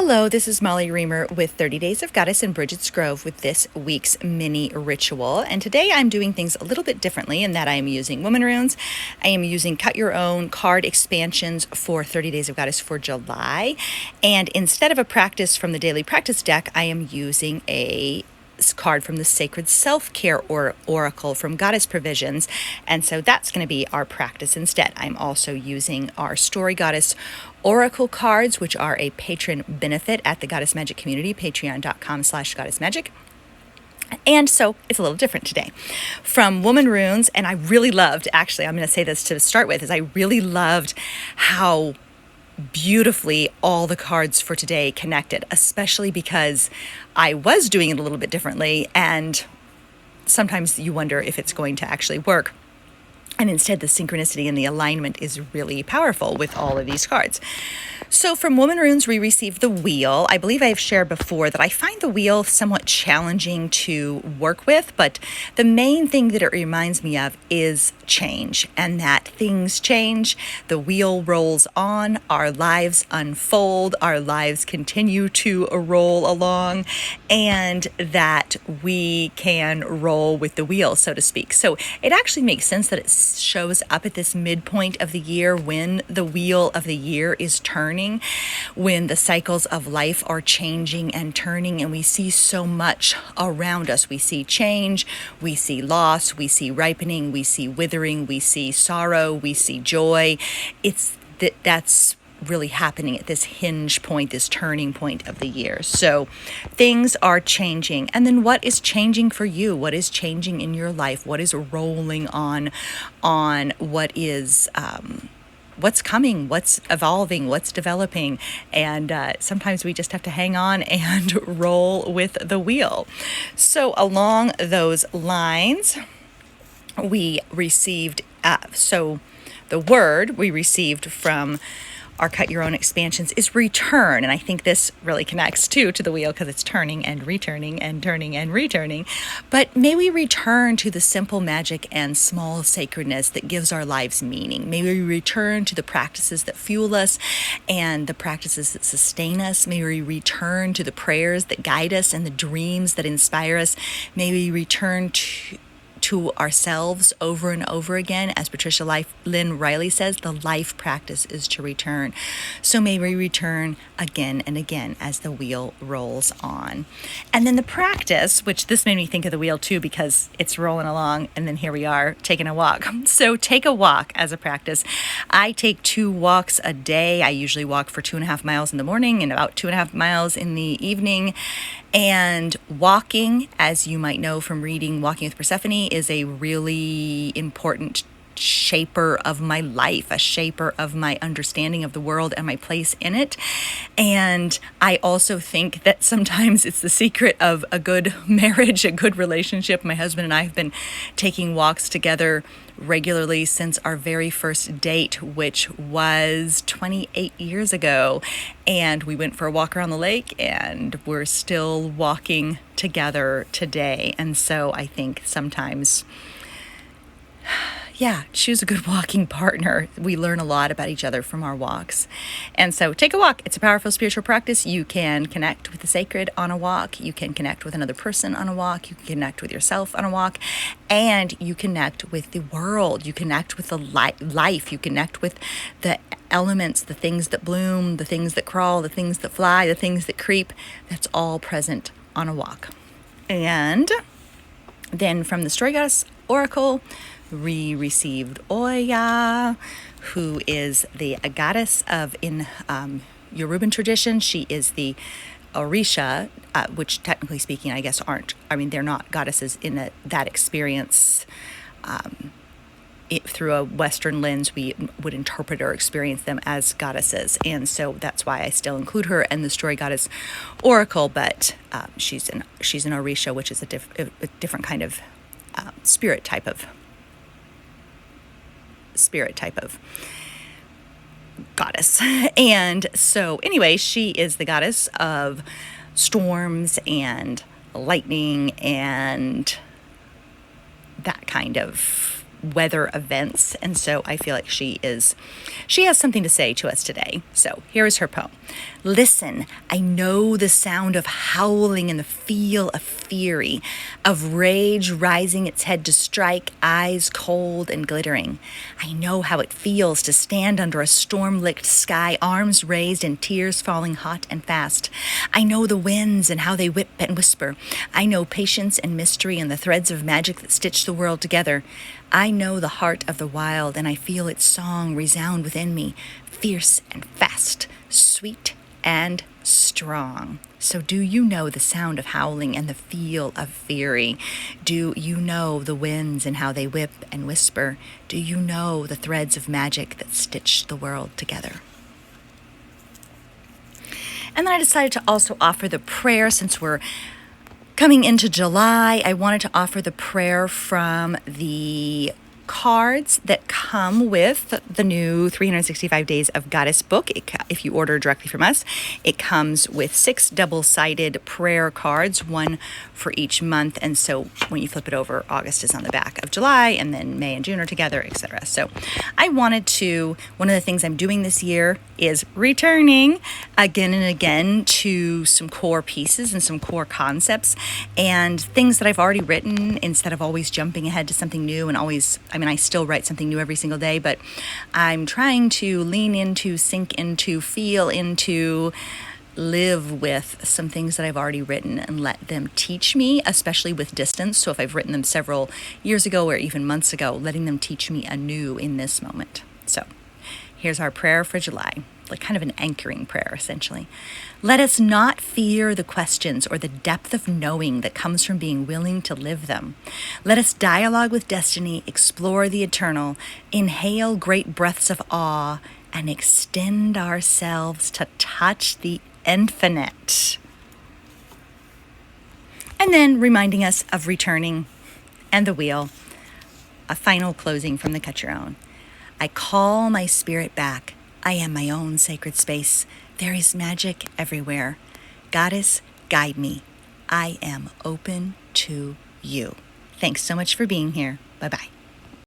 Hello, this is Molly Reamer with 30 Days of Goddess in Bridget's Grove with this week's mini ritual. And today I'm doing things a little bit differently in that I am using Womanrunes. I am using Cut Your Own card expansions for 30 Days of Goddess for July. And instead of a practice from the daily practice deck, I am using a card from the Sacred Self-Care Oracle from Goddess Provisions, and so that's going to be our practice instead. I'm also using our Story Goddess Oracle cards, which are a patron benefit at the Goddess Magic community, patreon.com/goddessmagic. And so it's a little different today. From Womanrunes, and I really loved, actually, I'm going to say this to start with, is I really loved how beautifully all the cards for today connected, especially because I was doing it a little bit differently, and sometimes you wonder if it's going to actually work. And instead, the synchronicity and the alignment is really powerful with all of these cards. So from Womanrunes, we received the wheel. I believe I've shared before that I find the wheel somewhat challenging to work with, but the main thing that it reminds me of is change, and that things change. The wheel rolls on, our lives unfold, our lives continue to roll along, and that we can roll with the wheel, so to speak. So it actually makes sense that it shows up at this midpoint of the year when the wheel of the year is turning, when the cycles of life are changing and turning, and we see so much around us. We see change, we see loss, we see ripening, we see withering, we see sorrow, we see joy. That's really happening at this hinge point, this turning point of the year. So things are changing. And then what is changing for you? What is changing in your life? What is rolling on what is what's coming, what's evolving, what's developing. And sometimes we just have to hang on and roll with the wheel. So along those lines, we received, the word we received from our Cut Your Own expansions is return. And I think this really connects too to the wheel because it's turning and returning and turning and returning. But may we return to the simple magic and small sacredness that gives our lives meaning. May we return to the practices that fuel us and the practices that sustain us. May we return to the prayers that guide us and the dreams that inspire us. May we return to ourselves over and over again. As Patricia Lynn Riley says, the life practice is to return. So may we return again and again as the wheel rolls on. And then the practice, which this made me think of the wheel too, because it's rolling along, and then here we are taking a walk. So take a walk as a practice. I take 2 walks a day. I usually walk for 2.5 miles in the morning and about 2.5 miles in the evening. And walking, as you might know from reading Walking with Persephone, is a really important shaper of my life, a shaper of my understanding of the world and my place in it. And I also think that sometimes it's the secret of a good marriage, a good relationship. My husband and I have been taking walks together regularly since our very first date, which was 28 years ago. And we went for a walk around the lake, and we're still walking together today. And so I think sometimes, choose a good walking partner. We learn a lot about each other from our walks. And so take a walk. It's a powerful spiritual practice. You can connect with the sacred on a walk. You can connect with another person on a walk. You can connect with yourself on a walk. And you connect with the world. You connect with the life. You connect with the elements, the things that bloom, the things that crawl, the things that fly, the things that creep. That's all present on a walk. And then from the Story Goddess Oracle, we received Oya, who is the goddess of, in Yoruban tradition, she is the Orisha, which technically speaking, I guess they're not goddesses in that experience. Through a Western lens, we would interpret or experience them as goddesses. And so that's why I still include her in the Story Goddess Oracle, but she's an Orisha, which is a different kind of spirit type of goddess. And so anyway, she is the goddess of storms and lightning and that kind of weather events. And so I feel like she has something to say to us today. So here is her poem. Listen, I know the sound of howling and the feel of fury, of rage rising its head to strike, eyes cold and glittering. I know how it feels to stand under a storm-licked sky, arms raised and tears falling hot and fast. I know the winds and how they whip and whisper. I know patience and mystery and the threads of magic that stitch the world together. I know the heart of the wild, and I feel its song resound within me, fierce and fast, sweet and strong. So do you know the sound of howling and the feel of fury? Do you know the winds and how they whip and whisper? Do you know the threads of magic that stitch the world together? And then I decided to also offer the prayer. Since we're coming into July, I wanted to offer the prayer from the cards that come with the new 365 Days of Goddess book. If you order directly from us, it comes with 6 double-sided prayer cards, one for each month. And so when you flip it over, August is on the back of July, and then May and June are together, etc. So I wanted to, one of the things I'm doing this year is returning again and again to some core pieces and some core concepts and things that I've already written, instead of always jumping ahead to something new and always, I still write something new every single day, but I'm trying to lean into, sink into, feel into, live with some things that I've already written and let them teach me, especially with distance. So if I've written them several years ago or even months ago, letting them teach me anew in this moment. So here's our prayer for July, like kind of an anchoring prayer, essentially. Let us not fear the questions or the depth of knowing that comes from being willing to live them. Let us dialogue with destiny, explore the eternal, inhale great breaths of awe, and extend ourselves to touch the infinite. And then reminding us of returning and the wheel, a final closing from the Cut Your Own. I call my spirit back. I am my own sacred space. There is magic everywhere. Goddess, guide me. I am open to you. Thanks so much for being here. Bye-bye.